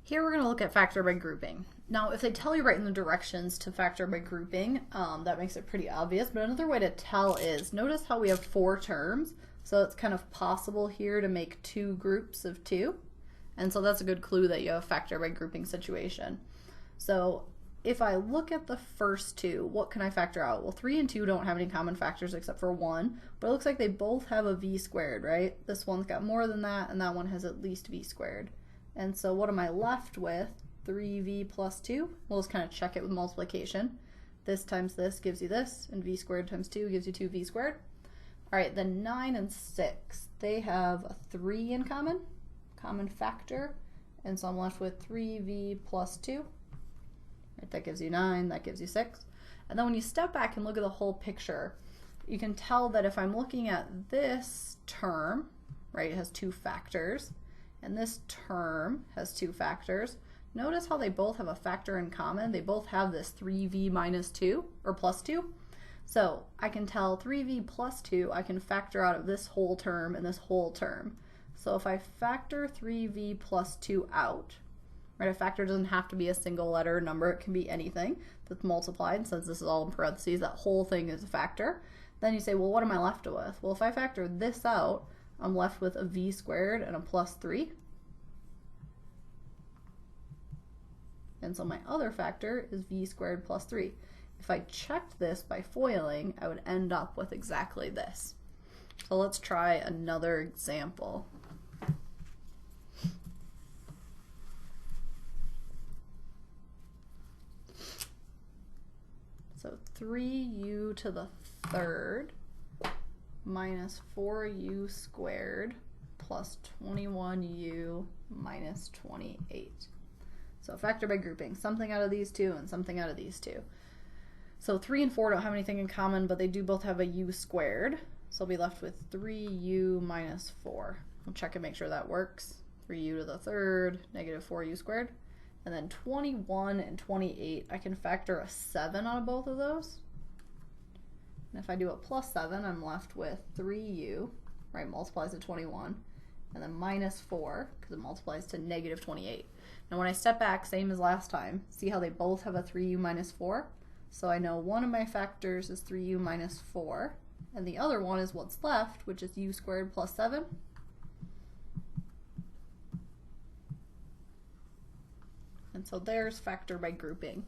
Here we're going to look at factor by grouping. Now, if they tell you right in the directions to factor by grouping, that makes it pretty obvious. But another way to tell is, notice how we have 4 terms. So it's kind of possible here to make 2 groups of 2. And so that's a good clue that you have a factor by grouping situation. So if I look at the first 2, what can I factor out? Well, 3 and 2 don't have any common factors except for 1, but it looks like they both have a v squared, right? This one's got more than that, and that one has at least v squared. And so what am I left with? 3v plus 2. We'll just kind of check it with multiplication. This times this gives you this, and v squared times 2 gives you 2v squared. All right, then 9 and 6, they have a 3 in common factor, and so I'm left with 3v plus 2. Right, that gives you 9, that gives you 6. And then when you step back and look at the whole picture, you can tell that if I'm looking at this term, right, it has 2 factors, and this term has 2 factors. Notice how they both have a factor in common. They both have this 3v minus 2, or plus 2. So I can tell 3v plus 2, I can factor out of this whole term and this whole term. So if I factor 3v plus 2 out, right, a factor doesn't have to be a single letter number, it can be anything that's multiplied. Since this is all in parentheses, that whole thing is a factor. Then you say, well, what am I left with? Well, if I factor this out, I'm left with a v squared and a plus 3. And so my other factor is v squared plus 3. If I checked this by foiling, I would end up with exactly this. So let's try another example. So 3u to the third minus 4u squared plus 21u minus 28. So factor by grouping, something out of these 2 and something out of these 2. So 3 and 4 don't have anything in common, but they do both have a u squared. So I'll be left with 3u minus 4. We'll check and make sure that works. 3u to the third, negative 4u squared. And then 21 and 28, I can factor a 7 out of both of those. And if I do a plus 7, I'm left with 3u, right, multiplies to 21, and then minus 4, because it multiplies to negative 28. Now when I step back, same as last time, see how they both have a 3u minus 4? So I know one of my factors is 3u minus 4, and the other one is what's left, which is u squared plus 7. And so there's factor by grouping.